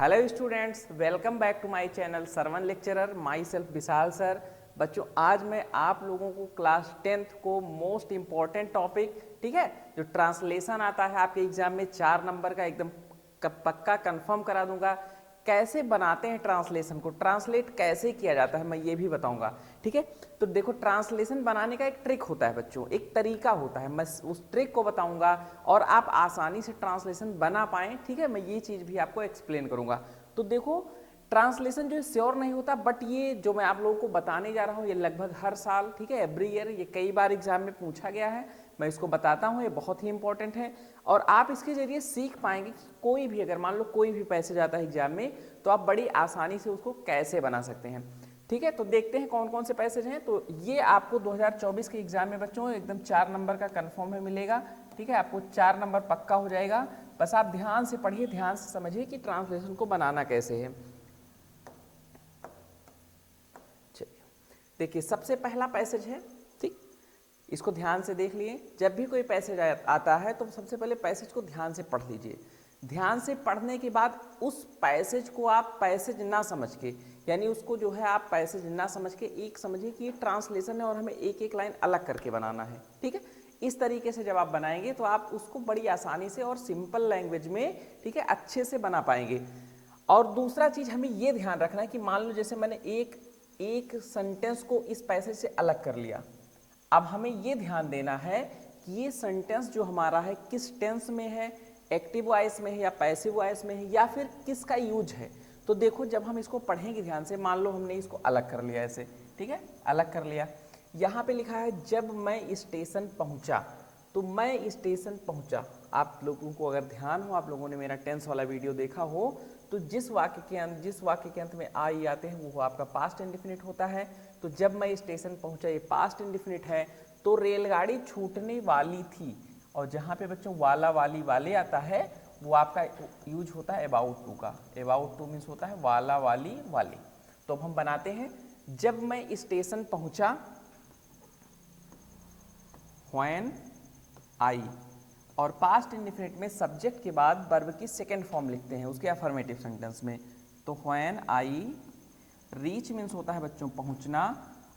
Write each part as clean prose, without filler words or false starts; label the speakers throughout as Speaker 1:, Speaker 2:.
Speaker 1: Hello students, welcome back to my channel Sarwan lecturer, myself Vishal sir. बच्चों, आज मैं आप लोगों को क्लास 10th को मोस्ट इम्पॉर्टेंट टॉपिक, ठीक है, जो ट्रांसलेशन आता है आपके एग्जाम में 4 नंबर का, एकदम पक्का कंफर्म करा दूंगा। कैसे बनाते हैं ट्रांसलेशन को, ट्रांसलेट कैसे किया जाता है, मैं ये भी बताऊंगा। ठीक है, तो देखो, ट्रांसलेशन बनाने का एक ट्रिक होता है बच्चों, एक तरीका होता है। मैं उस ट्रिक को बताऊंगा और आप आसानी से ट्रांसलेशन बना पाएं। ठीक है, मैं ये चीज़ भी आपको एक्सप्लेन करूंगा। तो देखो, ट्रांसलेशन जो है श्योर नहीं होता, बट ये जो मैं आप लोगों को बताने जा रहा हूँ ये लगभग हर साल, ठीक है, एवरी ईयर, ये कई बार एग्जाम में पूछा गया है। मैं इसको बताता हूँ, ये बहुत ही इंपॉर्टेंट है और आप इसके जरिए सीख पाएंगे कि कोई भी, अगर मान लो कोई भी पैसेज आता है एग्जाम में, तो आप बड़ी आसानी से उसको कैसे बना सकते हैं। ठीक है, तो देखते हैं कौन कौन से पैसेज हैं। तो ये आपको 2024 के एग्जाम में बच्चों एकदम 4 नंबर का कंफर्म है मिलेगा। ठीक है, आपको 4 नंबर पक्का हो जाएगा। बस आप ध्यान से पढ़िए, ध्यान से समझिए कि ट्रांसलेशन को बनाना कैसे है। चलिए देखिए, सबसे पहला पैसेज है, ठीक, इसको ध्यान से देख लिए। जब भी कोई पैसेज आता है तो सबसे पहले पैसेज को ध्यान से पढ़ लीजिए। ध्यान से पढ़ने के बाद उस पैसेज को आप पैसेज ना समझ के, यानी उसको जो है आप पैसेज ना समझ के एक समझिए कि ये ट्रांसलेशन है और हमें एक एक लाइन अलग करके बनाना है। ठीक है, इस तरीके से जब आप बनाएंगे तो आप उसको बड़ी आसानी से और सिंपल लैंग्वेज में, ठीक है, अच्छे से बना पाएंगे। और दूसरा चीज हमें ये ध्यान रखना है कि मान लो जैसे मैंने एक सेंटेंस को इस पैसेज से अलग कर लिया, अब हमें ये ध्यान देना है कि ये सेंटेंस जो हमारा है किस टेंस में है, एक्टिव वॉइस में है या पैसिव वॉइस में है, या फिर किसका यूज है। तो देखो, जब हम इसको पढ़ेंगे ध्यान से, मान लो हमने इसको अलग कर लिया ऐसे, ठीक है, अलग कर लिया। यहाँ पे लिखा है जब मैं स्टेशन पहुंचा, तो मैं स्टेशन पहुंचा। आप लोगों को अगर ध्यान हो, आप लोगों ने मेरा टेंस वाला वीडियो देखा हो, तो जिस वाक्य के अंत में आई आते हैं वो आपका पास्ट इंडेफिनिट होता है। तो जब मैं स्टेशन पहुंचा, ये पास्ट इंडेफिनिट है। तो रेलगाड़ी छूटने वाली थी, और जहां पे बच्चों वाला, वाली, वाले आता है, वो आपका यूज होता है अबाउट टू का। अबाउट टू मीन्स होता है वाला, वाली, वाले। तो अब हम बनाते हैं, जब मैं स्टेशन पहुंचा, व्हेन आई, और पास्ट इंडेफिनिट में सब्जेक्ट के बाद वर्ब की सेकेंड फॉर्म लिखते हैं उसके अफर्मेटिव सेंटेंस में। तो व्हेन आई, रीच मीन्स होता है बच्चों पहुंचना,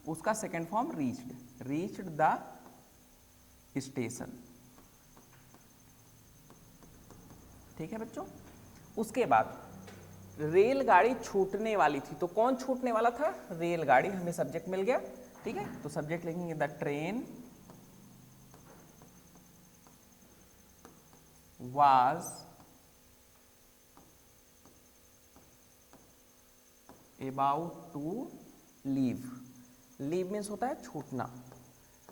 Speaker 1: उसका second form reached, reached the station. ठीक है बच्चों, उसके बाद रेलगाड़ी छूटने वाली थी, तो कौन छूटने वाला था, रेलगाड़ी। हमें सब्जेक्ट मिल गया। ठीक है, तो सब्जेक्ट लिखेंगे the train was about to leave। Leave means होता है छूटना,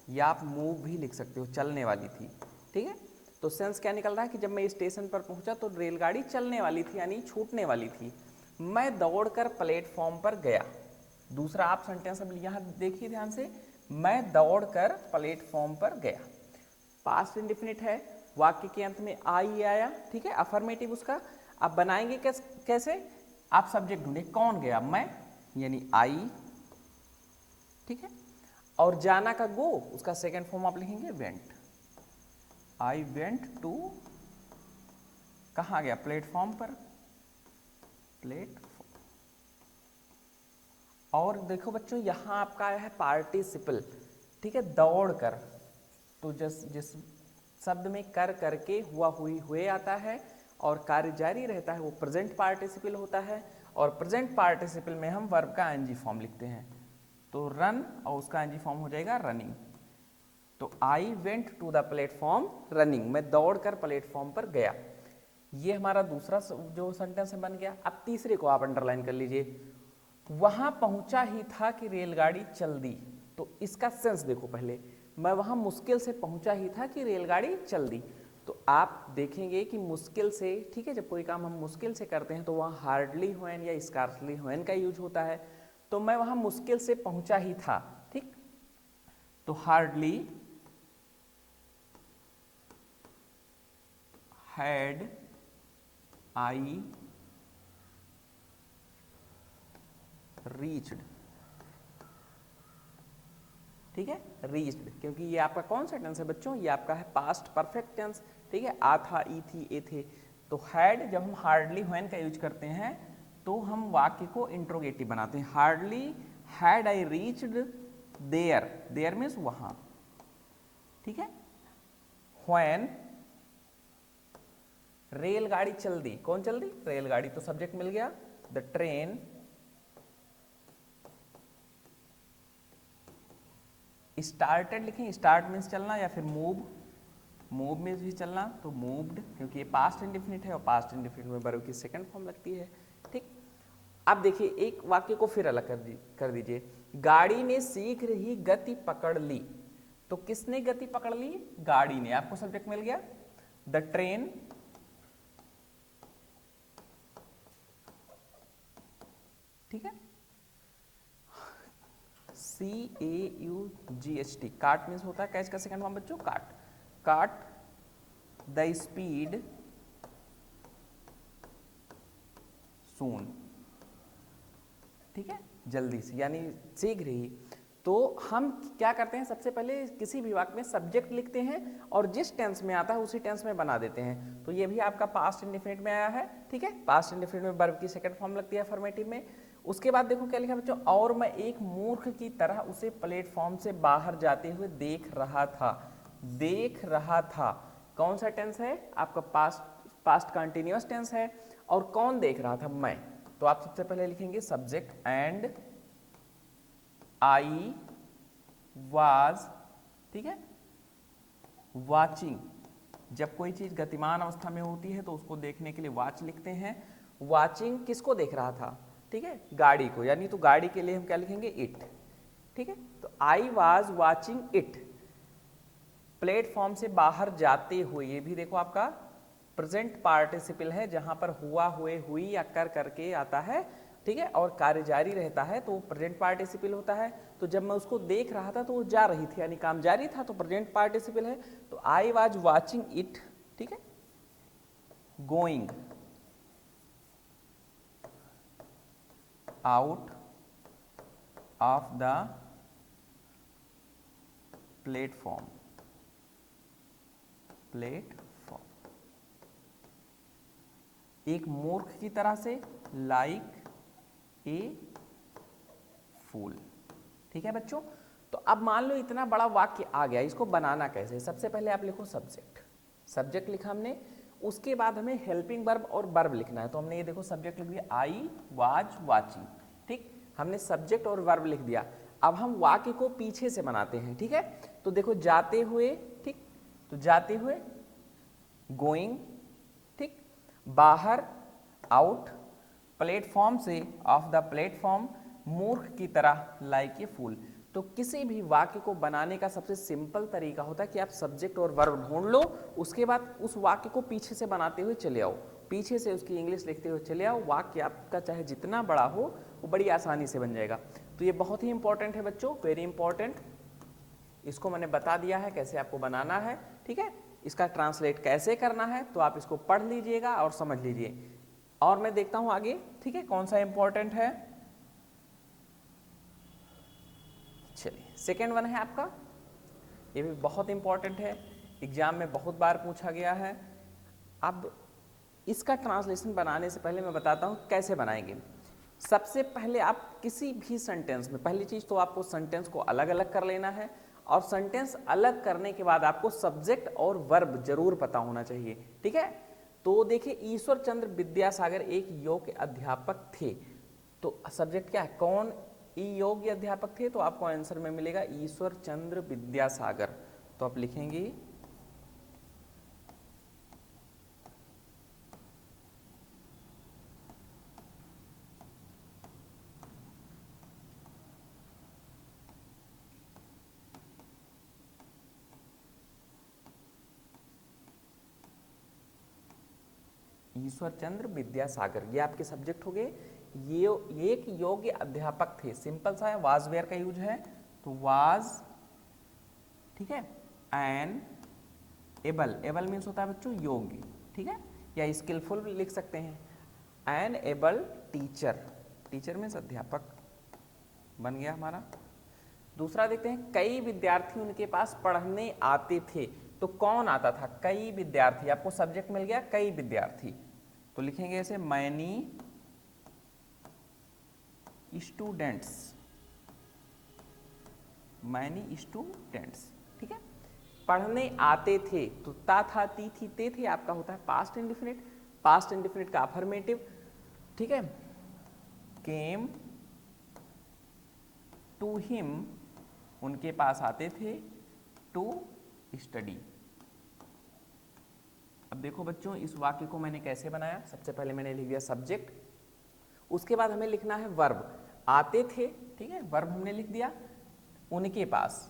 Speaker 1: या आप मूव भी लिख सकते हो, चलने वाली थी। ठीक है, तो सेंस क्या निकल रहा है कि जब मैं स्टेशन पर पहुंचा तो रेलगाड़ी चलने वाली थी, यानी छूटने वाली थी। मैं दौड़कर प्लेटफॉर्म पर गया। दूसरा आप सेंटेंस अब यहां देखिए ध्यान से, मैं दौड़कर प्लेटफॉर्म पर गया। पास्ट इंडेफिनिट है, वाक्य के अंत में आई आया, ठीक है, अफर्मेटिव उसका। आप बनाएंगे कैसे, आप सब्जेक्ट ढूंढे, कौन गया, मैं, यानी आई। ठीक है, और जाना का गो, उसका सेकेंड फॉर्म आप लिखेंगे वेंट। आई वेंट टू, कहां गया, प्लेटफॉर्म पर, प्लेटफॉर्म। और देखो बच्चों, यहां आपका आया है पार्टिसिपल, ठीक है, दौड़ कर। तो जिस शब्द में कर करके, हुआ, हुई, हुए आता है और कार्य जारी रहता है, वो प्रेजेंट पार्टिसिपल होता है। और प्रेजेंट पार्टिसिपल में हम वर्ब का एनजी फॉर्म लिखते हैं। तो रन, और उसका एनजी फॉर्म हो जाएगा रनिंग। तो I went to the platform running, मैं दौड़कर प्लेटफॉर्म पर गया। ये हमारा दूसरा जो सेंटेंस बन गया। अब तीसरे को आप अंडरलाइन कर लीजिए, वहां पहुंचा ही था कि रेलगाड़ी चल दी। तो इसका सेंस देखो, पहले मैं वहां मुश्किल से पहुंचा ही था कि रेलगाड़ी चल दी। तो आप देखेंगे कि मुश्किल से, ठीक है, जब कोई काम हम मुश्किल से करते हैं तो वहां हार्डली व्हेन या स्कार्सली व्हेन का यूज होता है। तो मैं वहां मुश्किल से पहुंचा ही था, ठीक, तो हार्डली हैड आई रीच्ड। ठीक है, रीच्ड, क्योंकि ये आपका कौन सा टेंस है बच्चों, ये आपका है पास्ट परफेक्ट टेंस। ठीक है, आ था, ई थी, ए थे, तो हैड जब हम हार्डली व्हेन का यूज करते हैं तो हम वाक्य को इंट्रोगेटिव बनाते हैं। Hardly had I reached there, there means वहां, ठीक है। व्हेन रेलगाड़ी चल दी, कौन चल दी? रेलगाड़ी, तो सब्जेक्ट मिल गया द ट्रेन स्टार्टेड, लिखें स्टार्ट मीन्स चलना, या फिर मूव, मूव मीन्स भी चलना, तो मूव्ड, क्योंकि ये पास्ट इंडेफिनिट है और पास्ट इंडेफिनिट में वर्ब की सेकंड फॉर्म लगती है, ठीक। अब देखिए एक वाक्य को फिर अलग कर दीजिए, गाड़ी ने शीघ्र ही गति पकड़ ली, तो किसने गति पकड़ ली? गाड़ी ने। आपको सब्जेक्ट मिल गया द ट्रेन ठीक है। CAUGHT, काट मीन्स होता है कैच का सेकंड फॉर्म बच्चों, काट, काट द स्पीड सून, ठीक है, जल्दी से, यानी शीघ्र ही। तो हम क्या करते हैं, सबसे पहले किसी भी वाक्य में सब्जेक्ट लिखते हैं और जिस टेंस में आता है उसी टेंस में बना देते हैं। तो ये भी आपका पास्ट इंडेफिनिट में आया है, ठीक है। पास्ट इंडेफिनिट में वर्ब की सेकंड फॉर्म लगती है अफर्मेटिव में। उसके बाद देखो क्या लिखा बच्चों, और मैं एक मूर्ख की तरह उसे प्लेटफॉर्म से बाहर जाते हुए देख रहा था। देख रहा था कौन सा टेंस है आपका? पास्ट कंटिन्यूअस टेंस है। और कौन देख रहा था? मैं। तो आप सबसे पहले लिखेंगे सब्जेक्ट एंड आई वाज, ठीक है, वाचिंग। जब कोई चीज गतिमान अवस्था में होती है तो उसको देखने के लिए वाच लिखते हैं। वाचिंग किसको देख रहा था? ठीक है, गाड़ी को, यानी तो गाड़ी के लिए हम क्या लिखेंगे? इट, ठीक है। तो I was watching it, platform से बाहर जाते हुए, ये भी देखो आपका प्रेजेंट पार्टिसिपल है, जहां पर हुआ, हुए, हुई या कर करके आता है, ठीक है, और कार्य जारी रहता है तो प्रेजेंट पार्टिसिपल होता है। तो जब मैं उसको देख रहा था तो वो जा रही थी, यानी काम जारी था, तो प्रेजेंट पार्टिसिपल है। तो आई वाज वाचिंग इट, ठीक है, going out of the platform, platform, एक मूर्ख की तरह से, लाइक ए फूल, ठीक है बच्चों। तो अब मान लो इतना बड़ा वाक्य आ गया, इसको बनाना कैसे? सबसे पहले आप लिखो सब्जेक्ट, सब्जेक्ट लिखा हमने, उसके बाद हमें हेल्पिंग वर्ब और वर्ब लिखना है। तो हमने ये देखो सब्जेक्ट लिख दिया आई वाज वाचिंग, ठीक, हमने सब्जेक्ट और वर्ब लिख दिया। अब हम वाक्य को पीछे से बनाते हैं, ठीक है। तो देखो जाते हुए, ठीक, तो जाते हुए गोइंग, ठीक, बाहर आउट, प्लेटफॉर्म से ऑफ द प्लेटफॉर्म, मूर्ख की तरह लाइक ए फूल। तो किसी भी वाक्य को बनाने का सबसे सिंपल तरीका होता है कि आप सब्जेक्ट और वर्ब ढूंढ लो, उसके बाद उस वाक्य को पीछे से बनाते हुए चले आओ, पीछे से उसकी इंग्लिश लिखते हुए चले आओ। वाक्य आपका चाहे जितना बड़ा हो वो बड़ी आसानी से बन जाएगा। तो ये बहुत ही इंपॉर्टेंट है बच्चों, वेरी इंपॉर्टेंट। इसको मैंने बता दिया है कैसे आपको बनाना है, ठीक है। इसका ट्रांसलेट कैसे करना है तो आप इसको पढ़ लीजिएगा और समझ लीजिए। और मैं देखता हूं आगे, ठीक है, कौन सा इंपॉर्टेंट है। चलिए सेकेंड वन है आपका, ये भी बहुत इंपॉर्टेंट है, एग्जाम में बहुत बार पूछा गया है। अब इसका ट्रांसलेशन बनाने से पहले मैं बताता हूं कैसे बनाएंगे। सबसे पहले आप किसी भी सेंटेंस में, पहली चीज तो आपको सेंटेंस को अलग अलग कर लेना है, और सेंटेंस अलग करने के बाद आपको सब्जेक्ट और वर्ब जरूर पता होना चाहिए, ठीक है। तो देखिए ईश्वर चंद्र विद्यासागर एक योग्य अध्यापक थे, तो सब्जेक्ट क्या है? कौन योग्य अध्यापक थे? तो आपको आंसर में मिलेगा ईश्वर चंद्र विद्यासागर। तो आप लिखेंगे ईश्वर चंद्र विद्यासागर, ये आपके सब्जेक्ट हो गए। ये एक योग्य अध्यापक थे, सिंपल सा है, वाज वेयर का यूज है, तो वाज, ठीक है, एन एबल, एबल मीन्स होता है बच्चों योग्य, ठीक है, या स्किलफुल लिख सकते हैं। An able teacher, teacher means अध्यापक बन गया हमारा। दूसरा देखते हैं, कई विद्यार्थी उनके पास पढ़ने आते थे, तो कौन आता था? कई विद्यार्थी। आपको सब्जेक्ट मिल गया कई विद्यार्थी, तो लिखेंगे ऐसे मैनी स्टूडेंट्स, मैनी स्टूडेंट्स। ठीक है, पढ़ने आते थे, तो ता था ती थी ते थे आपका होता है पास्ट इंडिफिनिट, पास्ट इंडिफिनिट का अफर्मेटिव। ठीक है, केम टू हिम, उनके पास आते थे, टू स्टडी। अब देखो बच्चों, इस वाक्य को मैंने कैसे बनाया? सबसे पहले मैंने लिख दिया सब्जेक्ट, उसके बाद हमें लिखना है वर्ब। आते थे, ठीक है, वर्ब हमने लिख दिया, उनके पास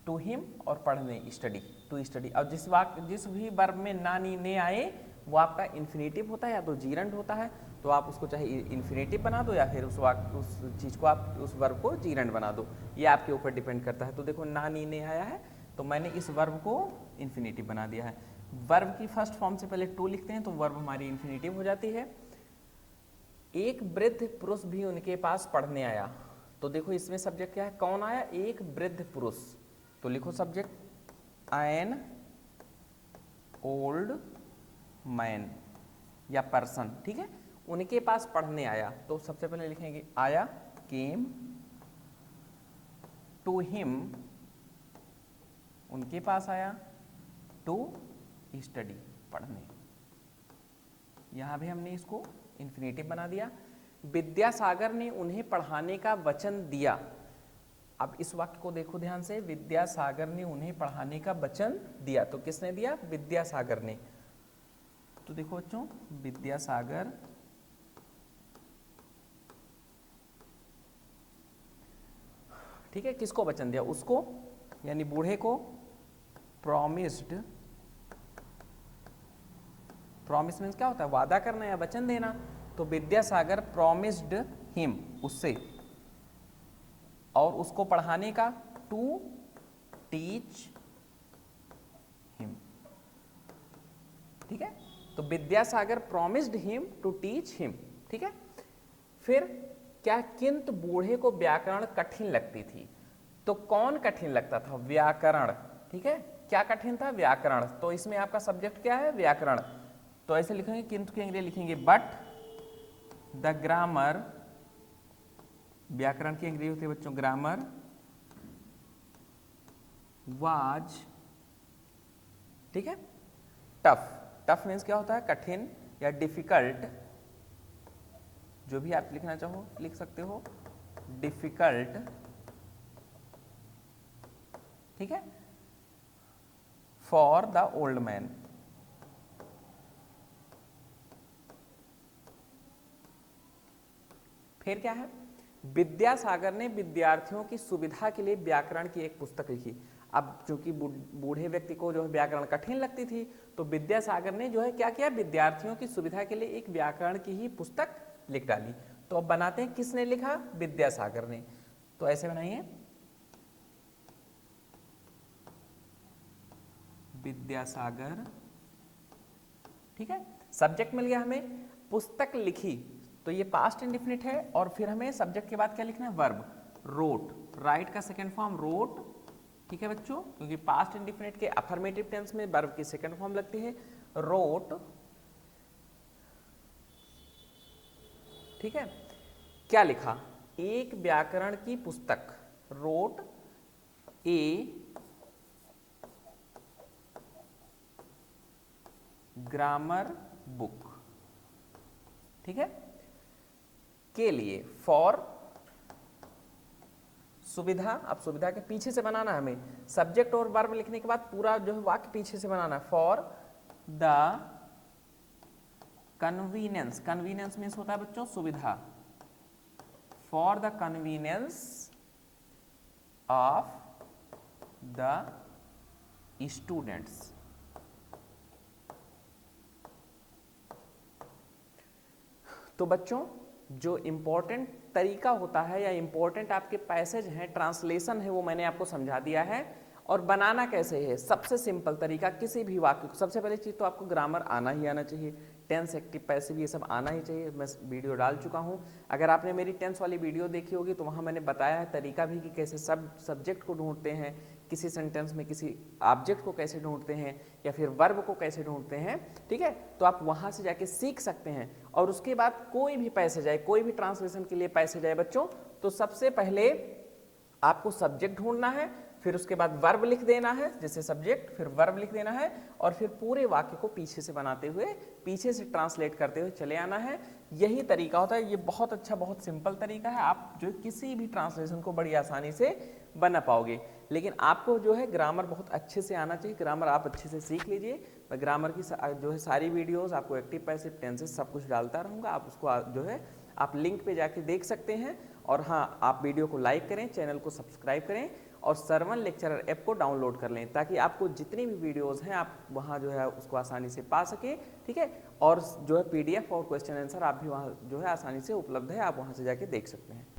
Speaker 1: टू हिम, और पढ़ने स्टडी, टू स्टडी। अब जिस भी वर्ब में ना नी ने आए वो आपका इन्फिनेटिव होता है या तो जीरंड होता है, तो आप उसको चाहे इन्फिनेटिव बना दो या फिर उस चीज़ को आप उस वर्ब को जीरंड बना दो, ये आपके ऊपर डिपेंड करता है। तो देखो ना नी ने आया है तो मैंने इस वर्ब को इन्फिनेटिव बना दिया है। वर्ब की फर्स्ट फॉर्म से पहले टू लिखते हैं तो वर्ब हमारी इन्फिनेटिव हो जाती है। एक वृद्ध पुरुष भी उनके पास पढ़ने आया, तो देखो इसमें सब्जेक्ट क्या है? कौन आया? एक वृद्ध पुरुष, तो लिखो सब्जेक्ट एन ओल्ड मैन या पर्सन। ठीक है, उनके पास पढ़ने आया, तो सबसे पहले लिखेंगे आया, केम टू हिम, उनके पास आया, टू स्टडी, पढ़ने। यहां भी हमने इसको इन्फिनेटिव बना दिया। विद्यासागर ने उन्हें पढ़ाने का वचन दिया। अब इस वाक्य को देखो ध्यान से, विद्यासागर ने उन्हें पढ़ाने का वचन दिया, तो किसने दिया? विद्यासागर ने। तो देखो बच्चों, विद्यासागर ठीक है, किसको वचन दिया? उसको, यानी बूढ़े को। प्रॉमिस्ड, प्रॉमिस मीन्स क्या होता है? वादा करना या वचन देना। तो विद्यासागर प्रॉमिस्ड हिम, उससे, और उसको पढ़ाने का, टू टीच हिम। ठीक है, तो Vidyasagar promised him to teach him. ठीक है, फिर क्या? किंतु बूढ़े को व्याकरण कठिन लगती थी, तो कौन कठिन लगता था? व्याकरण। ठीक है, क्या कठिन था? व्याकरण। तो इसमें आपका सब्जेक्ट क्या है? व्याकरण। तो ऐसे लिखेंगे, किंतु के अंग्रेजी लिखेंगे बट द ग्रामर, व्याकरण की अंग्रेजी होती है बच्चों ग्रामर, वाज, ठीक है, टफ। टफ मीन्स क्या होता है? कठिन या डिफिकल्ट, जो भी आप लिखना चाहो लिख सकते हो, डिफिकल्ट। ठीक है, फॉर द ओल्ड मैन। फिर क्या है? विद्यासागर ने विद्यार्थियों की सुविधा के लिए व्याकरण की एक पुस्तक लिखी। अब चूंकि बूढ़े व्यक्ति को जो है व्याकरण कठिन लगती थी, तो विद्यासागर ने जो है क्या किया? विद्यार्थियों की सुविधा के लिए एक व्याकरण की ही पुस्तक लिख डाली। तो अब बनाते हैं, किसने लिखा? विद्यासागर ने। तो ऐसे बनाइए, विद्यासागर। ठीक है, सब्जेक्ट मिल गया हमें, पुस्तक लिखी, तो ये पास्ट इंडिफिनिट है, और फिर हमें सब्जेक्ट के बाद क्या लिखना है? Verb, wrote. राइट का सेकंड फॉर्म रोट। ठीक है बच्चों, क्योंकि पास्ट इंडिफिनिट के अफर्मेटिव टेंस में वर्ब की सेकंड फॉर्म लगती है, रोट। ठीक है, क्या लिखा? एक व्याकरण की पुस्तक, रोट ए ग्रामर बुक। ठीक है, के लिए, फॉर, सुविधा। अब सुविधा के पीछे से बनाना है हमें, सब्जेक्ट और वर्ब लिखने के बाद पूरा जो है वाक्य पीछे से बनाना है। For the convenience, convenience means होता है बच्चों सुविधा, for the convenience of the students. तो बच्चों, जो इम्पोर्टेंट तरीका होता है या इम्पोर्टेंट आपके पैसेज हैं, ट्रांसलेशन है, वो मैंने आपको समझा दिया है। और बनाना कैसे है? सबसे सिंपल तरीका, किसी भी वाक्य को, सबसे पहले चीज़ तो आपको ग्रामर आना ही आना चाहिए, टेंस, एक्टिव, पैसिव, ये सब आना ही चाहिए। मैं वीडियो डाल चुका हूँ, अगर आपने मेरी टेंस वाली वीडियो देखी होगी तो वहाँ मैंने बताया है तरीका भी कि कैसे सब सब्जेक्ट को ढूंढते हैं, किसी सेंटेंस में किसी ऑब्जेक्ट को कैसे ढूंढते हैं या फिर वर्ब को कैसे ढूंढते हैं, ठीक है, तो आप वहाँ से जाके सीख सकते हैं। और उसके बाद कोई भी पैसेज आए, कोई भी ट्रांसलेशन के लिए पैसेज आए बच्चों, तो सबसे पहले आपको सब्जेक्ट ढूंढना है, फिर उसके बाद वर्ब लिख देना है, जैसे सब्जेक्ट फिर वर्ब लिख देना है, और फिर पूरे वाक्य को पीछे से बनाते हुए, पीछे से ट्रांसलेट करते हुए चले आना है। यही तरीका होता है। ये बहुत अच्छा, बहुत सिंपल तरीका है। आप जो किसी भी ट्रांसलेशन को बड़ी आसानी से बना पाओगे। लेकिन आपको जो है ग्रामर बहुत अच्छे से आना चाहिए। ग्रामर आप अच्छे से सीख लीजिए। मैं ग्रामर की जो है सारी वीडियोस आपको एक्टिव पैसिव टेंसेस सब कुछ डालता रहूँगा। आप उसको जो है आप लिंक पे जाके देख सकते हैं। और हाँ, आप वीडियो को लाइक करें, चैनल को सब्सक्राइब करें और सरवन लेक्चरर ऐप को डाउनलोड कर लें, ताकि आपको जितनी भी वीडियोस हैं आप वहाँ जो है उसको आसानी से पा सकें, ठीक है। और जो है PDF और क्वेश्चन आंसर आप भी वहाँ जो है आसानी से उपलब्ध है, आप वहाँ से जाके देख सकते हैं।